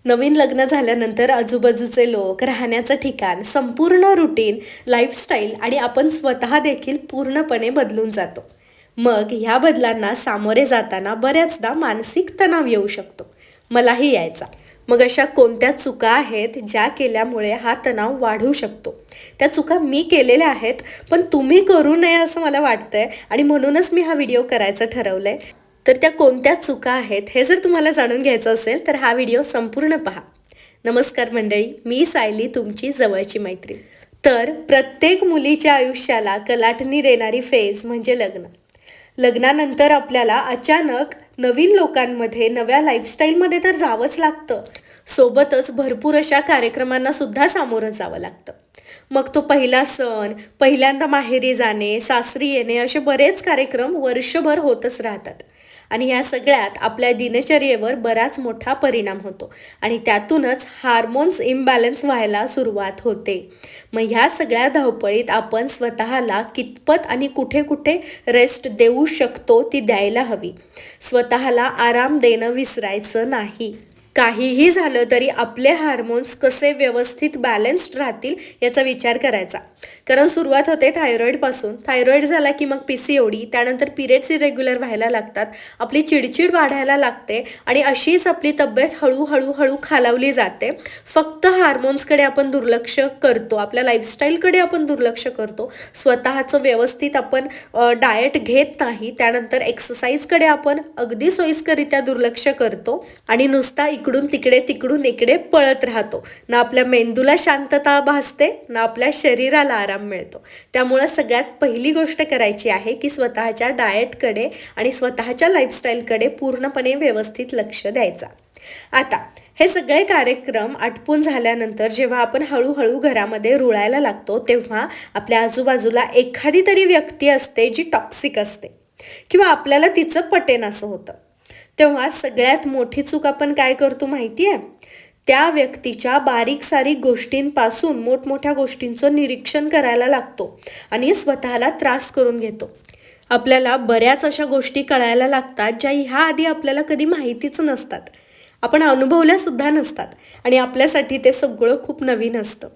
नवीन लग्न झाल्यानंतर आजूबाजूचे लोक, राहण्याचं ठिकाण, संपूर्ण रुटीन, लाईफस्टाईल आणि आपण स्वतः देखील पूर्णपणे बदलून जातो. मग ह्या बदलांना सामोरे जाताना बऱ्याचदा मानसिक तणाव येऊ शकतो. मलाही यायचा. मग अशा कोणत्या चुका आहेत ज्या केल्यामुळे हा तणाव वाढू शकतो? त्या चुका मी केलेल्या आहेत, पण तुम्ही करू नये असं मला वाटतंय आणि म्हणूनच मी हा व्हिडिओ करायचं ठरवलंय. तर त्या कोणत्या चुका आहेत हे जर तुम्हाला जाणून घ्यायचं असेल तर हा व्हिडिओ संपूर्ण पहा. नमस्कार मंडळी, मी सायली, तुमची जवळची मैत्रीण. तर प्रत्येक मुलीच्या आयुष्याला कलाटणी देणारी फेज म्हणजे लग्न. लग्नानंतर आपल्याला अचानक नवीन लोकांमध्ये, नव्या लाईफस्टाईलमध्ये तर जावंच लागतं. सोबतच भरपूर अशा कार्यक्रमांना सुद्धा सामोरं जावं लागतं. मग तो पहिला सण, पहिल्यांदा माहेरी जाणे, सासरी येणे, असे बरेच कार्यक्रम वर्षभर होतच राहतात. आणि या सगळ्यात आपल्या दिनचर्येवर बराच मोठा परिणाम होतो आणि त्यातूनच हार्मोन्स इम्बॅलन्स व्हायला सुरुवात होते. मग ह्या सगळ्या धावपळीत आपण स्वतःला कितपत आणि कुठे कुठे रेस्ट देऊ शकतो ती द्यायला हवी. स्वतःला आराम देणं विसरायचं नाही. काहीही झालं तरी आपले हार्मोन्स कसे व्यवस्थित बॅलन्स्ड राहतील याचा विचार करायचा. कारण सुरुवात होते थायरॉईडपासून. थायरॉईड झाला की मग PCOD, त्यानंतर पिरियड्स इरेग्युलर व्हायला लागतात, आपली चिडचिड वाढायला लागते आणि अशीच आपली तब्येत हळूहळू खालावली जाते. फक्त हार्मोन्सकडे आपण दुर्लक्ष करतो, आपल्या लाईफस्टाईलकडे आपण दुर्लक्ष करतो, स्वतःचं व्यवस्थित आपण डाएट घेत नाही, त्यानंतर एक्सरसाइजकडे आपण अगदी सोयीस्करित्या दुर्लक्ष करतो आणि नुसता इकडून तिकडे तिकडून इकडे पळत राहतो. ना आपल्या मेंदूला शांतता भासते, ना आपल्या शरीराला आराम मिळतो. त्यामुळं सगळ्यात पहिली गोष्ट करायची आहे की स्वतःच्या डाएटकडे आणि स्वतःच्या लाईफस्टाईलकडे पूर्णपणे व्यवस्थित लक्ष द्यायचा. आता हे सगळे कार्यक्रम आटपून झाल्यानंतर जेव्हा आपण हळूहळू घरामध्ये रुळायला लागतो तेव्हा आपल्या आजूबाजूला एखादी तरी व्यक्ती असते जी टॉक्सिक असते किंवा आपल्याला तिचं पटेन असं होतं. तेव्हा सगळ्यात मोठी चूक आपण काय करतो माहिती आहे? त्या व्यक्तीच्या बारीक सारीक गोष्टींपासून मोठमोठ्या गोष्टींचं निरीक्षण करायला लागतो आणि स्वतःला त्रास करून घेतो. आपल्याला बऱ्याच अशा गोष्टी कळायला लागतात ज्या ह्या आधी आपल्याला कधी माहितीच नसतात, आपण अनुभवल्या सुद्धा नसतात आणि आपल्यासाठी ते सगळं खूप नवीन असतं.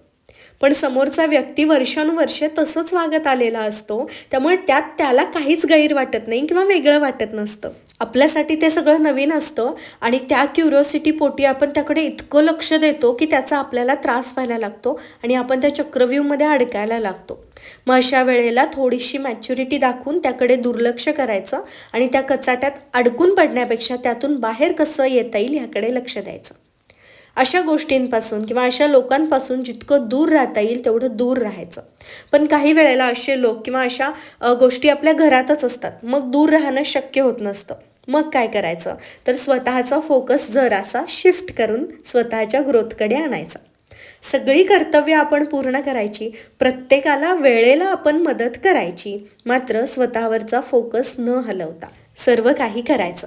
पण समोरचा व्यक्ती वर्षानुवर्षे तसंच वागत आलेला असतो, त्यामुळे त्यात त्याला काहीच गैर वाटत नाही किंवा वेगळं वाटत नसतं. आपल्यासाठी ते सगळं नवीन असतं आणि त्या क्युरिओसिटी पोटी आपण त्याकडे इतकं लक्ष देतो की त्याचा आपल्याला त्रास व्हायला लागतो आणि आपण त्या चक्रव्यूहमध्ये अडकायला लागतो. मग अशा वेळेला थोडीशी मॅच्युरिटी दाखवून त्याकडे दुर्लक्ष करायचं आणि त्या कचाट्यात अडकून पडण्यापेक्षा त्यातून बाहेर कसं येता येईल ह्याकडे लक्ष द्यायचं. अशा गोष्टींपासून किंवा अशा लोकांपासून जितकं दूर राहता येईल तेवढं दूर राहायचं. पण काही वेळेला असे लोक किंवा अशा गोष्टी आपल्या घरातच असतात, मग दूर राहणं शक्य होत नसतं. मग काय करायचं? तर स्वतःचा फोकस जरासा शिफ्ट करून स्वतःच्या ग्रोथकडे आणायचा. सगळी कर्तव्य आपण पूर्ण करायची, प्रत्येकाला वेळेला आपण मदत करायची, मात्र स्वतःवरचा फोकस न हलवता सर्व काही करायचं.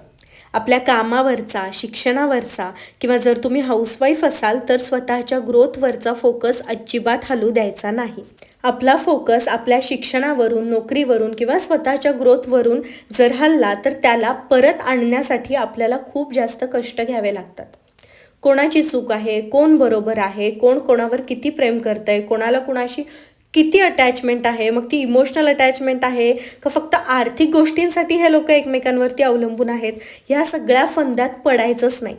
आपल्या कामावरचा, शिक्षणावरचा किंवा जर तुम्ही हाऊसवाईफ असाल तर स्वतःच्या ग्रोथवरचा फोकस अजिबात हलू द्यायचा नाही. आपला फोकस आपल्या शिक्षणावरून, नोकरीवरून किंवा स्वतःच्या ग्रोथवरून जर हलला तर त्याला परत आणण्यासाठी आपल्याला खूप जास्त कष्ट घ्यावे लागतात. कोणाची चूक आहे, कोण बरोबर आहे, कोण कोणावर किती प्रेम करतंय, कोणाला कोणाशी किती अटॅचमेंट आहे, मग ती इमोशनल अटॅचमेंट आहे का फक्त आर्थिक गोष्टींसाठी हे लोक एकमेकांवरती अवलंबून आहेत, ह्या सगळ्या फंद्यात पडायचंच नाही.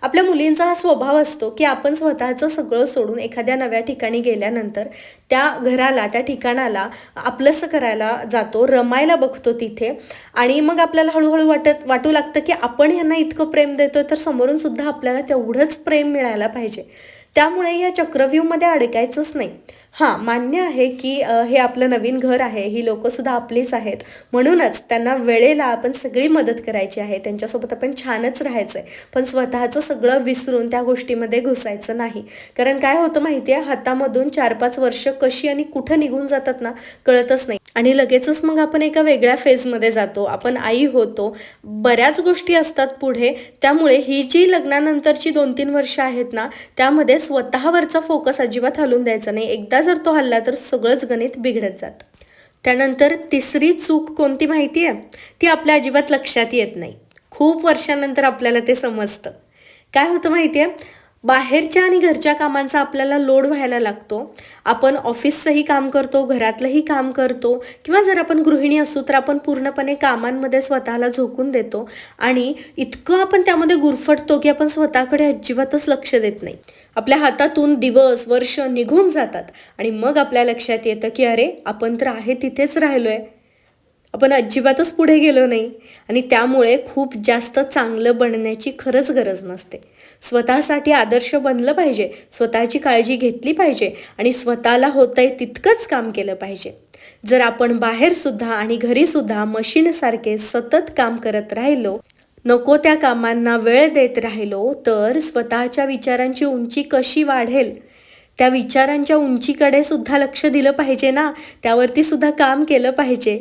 आपल्या मुलींचा हा स्वभाव असतो की आपण स्वतःचं सगळं सोडून एखाद्या नव्या ठिकाणी गेल्यानंतर त्या घराला, त्या ठिकाणाला आपलंसं करायला जातो, रमायला बघतो तिथे आणि मग आपल्याला हळूहळू वाटू लागतं की आपण ह्यांना इतकं प्रेम देतोय तर समोरून सुद्धा आपल्याला तेवढंच प्रेम मिळायला पाहिजे. त्यामुळे या चक्रव्यूहमध्ये अडकायचंच नाही. हां, मान्य आहे की हे आपलं नवीन घर आहे, ही लोकंसुद्धा आपलीच आहेत, म्हणूनच त्यांना वेळेला आपण सगळी मदत करायची आहे, त्यांच्यासोबत आपण छानच राहायचं आहे. पण स्वतःचं सगळं विसरून त्या गोष्टीमध्ये घुसायचं नाही. कारण काय होतं माहिती आहे, हातामधून 4-5 वर्ष कशी आणि कुठं निघून जातात ना कळतच नाही आणि लगेचच मग आपण एका वेगळ्या फेजमध्ये जातो, आपण आई होतो, बऱ्याच गोष्टी असतात पुढे. त्यामुळे ही जी लग्नानंतरची 2-3 वर्ष आहेत ना त्यामध्ये स्वतःवरचा फोकस अजिबात हलून द्यायचा नाही. एकदा जर तो हल्ला तर सगळंच गणित बिघडत जातं. त्यानंतर तिसरी चूक कोणती माहिती आहे? ती आपल्या अजिबात लक्षात येत नाही. खूप वर्षानंतर आपल्याला ते समजतं. काय होतं माहिती आहे? बाहेरच्या आणि घरच्या कामांचा आपल्याला लोड व्हायला लागतो. आपण ऑफिसचंही काम करतो, घरातलंही काम करतो, किंवा जर आपण गृहिणी असू तर आपण पूर्णपणे कामांमध्ये स्वतःला झोकून देतो आणि इतकं आपण त्यामध्ये गुरफटतो की आपण स्वतःकडे अजिबातच लक्ष देत नाही. आपल्या हातातून दिवस वर्ष निघून जातात आणि मग आपल्या लक्षात येतं की अरे, आपण तर आहे तिथेच राहिलोय, आपण अजिबातच पुढे गेलो नाही. आणि त्यामुळे खूप जास्त चांगलं बनण्याची खरंच गरज नसते. स्वतःसाठी आदर्श बनलं पाहिजे, स्वतःची काळजी घेतली पाहिजे आणि स्वतःला होतंय तितकंच काम केलं पाहिजे. जर आपण बाहेरसुद्धा आणि घरीसुद्धा मशीनसारखे सतत काम करत राहिलो, नको त्या कामांना वेळ देत राहिलो, तर स्वतःच्या विचारांची उंची कशी वाढेल? त्या विचारांच्या उंचीकडे सुद्धा लक्ष दिलं पाहिजे ना, त्यावरती सुद्धा काम केलं पाहिजे.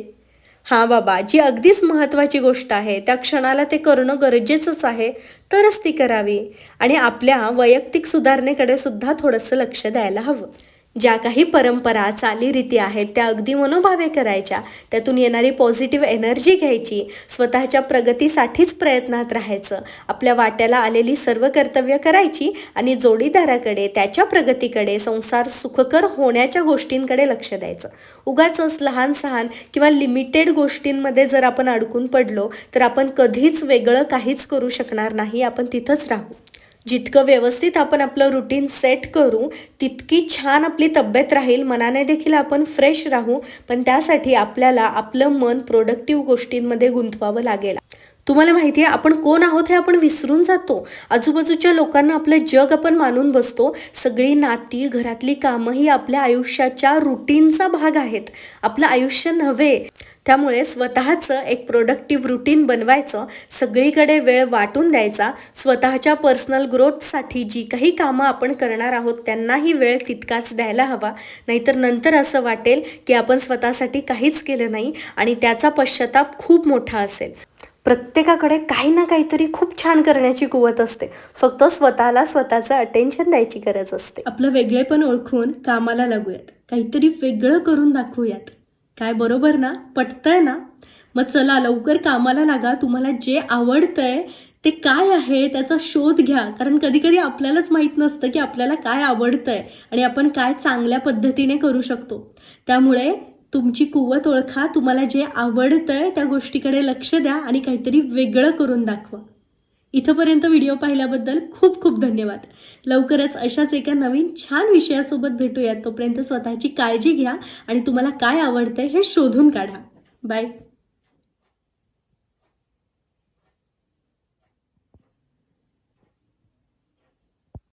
हां बाबा, जी अगदीच महत्त्वाची गोष्ट आहे त्या क्षणाला ते करणं गरजेचंच आहे, तरच ती करावी. आणि आपल्या वैयक्तिक सुधारणेकडे सुद्धा थोडंसं लक्ष द्यायला हवं. ज्या काही परंपरा चालीरीती आहेत त्या अगदी मनोभावे करायच्या, त्यातून येणारी पॉझिटिव्ह एनर्जी घ्यायची, स्वतःच्या प्रगतीसाठीच प्रयत्नात राहायचं, आपल्या वाट्याला आलेली सर्व कर्तव्य करायची आणि जोडीदाराकडे, त्याच्या प्रगतीकडे, संसार सुखकर होण्याच्या गोष्टींकडे लक्ष द्यायचं. उगाचच लहान सहान किंवा लिमिटेड गोष्टींमध्ये जर आपण अडकून पडलो तर आपण कधीच वेगळं काहीच करू शकणार नाही, आपण तिथंच राहू. जितकं व्यवस्थित आपण आपलं रुटीन सेट करू तितकी छान आपली तब्येत राहील, मनाने देखील आपण फ्रेश राहू. पण त्यासाठी आपल्याला आपलं मन प्रोडक्टिव्ह गोष्टींमध्ये गुंतवावं लागेल. तुम्हाला माहिती आहे, आपण कोण आहोत हे आपण विसरून जातो. आजूबाजूच्या लोकांना आपलं जग आपण मानून बसतो. सगळी नाती, घरातली कामं ही आपल्या आयुष्याच्या रुटीनचा भाग आहेत, आपलं आयुष्य नव्हे. त्यामुळे स्वतःचं एक प्रोडक्टिव्ह रुटीन बनवायचं, सगळीकडे वेळ वाटून द्यायचा. स्वतःच्या पर्सनल ग्रोथसाठी जी काही कामं आपण करणार आहोत त्यांनाही वेळ तितकाच द्यायला हवा. नाहीतर नंतर असं वाटेल की आपण स्वतःसाठी काहीच केलं नाही आणि त्याचा पश्चाताप खूप मोठा असेल. प्रत्येकाकडे काही ना काहीतरी खूप छान करण्याची कुवत असते, फक्त स्वतःला स्वतःचं अटेन्शन द्यायची गरज असते. आपलं वेगळेपण ओळखून कामाला लागूयात, काहीतरी वेगळं करून दाखवूयात. काय बरोबर ना? पटतंय ना? मग चला लवकर कामाला लागा. तुम्हाला जे आवडतंय ते काय आहे त्याचा शोध घ्या, कारण कधी कधी आपल्यालाच माहीत नसतं की आपल्याला काय आवडतंय आणि आपण काय चांगल्या पद्धतीने करू शकतो. त्यामुळे तुमची कुवत ओळखा, तुम्हाला जे आवडतंय त्या गोष्टीकडे लक्ष द्या आणि काहीतरी वेगळं करून दाखवा. इथंपर्यंत व्हिडिओ पाहिल्याबद्दल खूप खूप धन्यवाद. लवकरच अशाच एका नवीन छान विषयासोबत भेटूयात. तोपर्यंत स्वतःची काळजी घ्या आणि तुम्हाला काय आवडतंय हे शोधून काढा. बाय.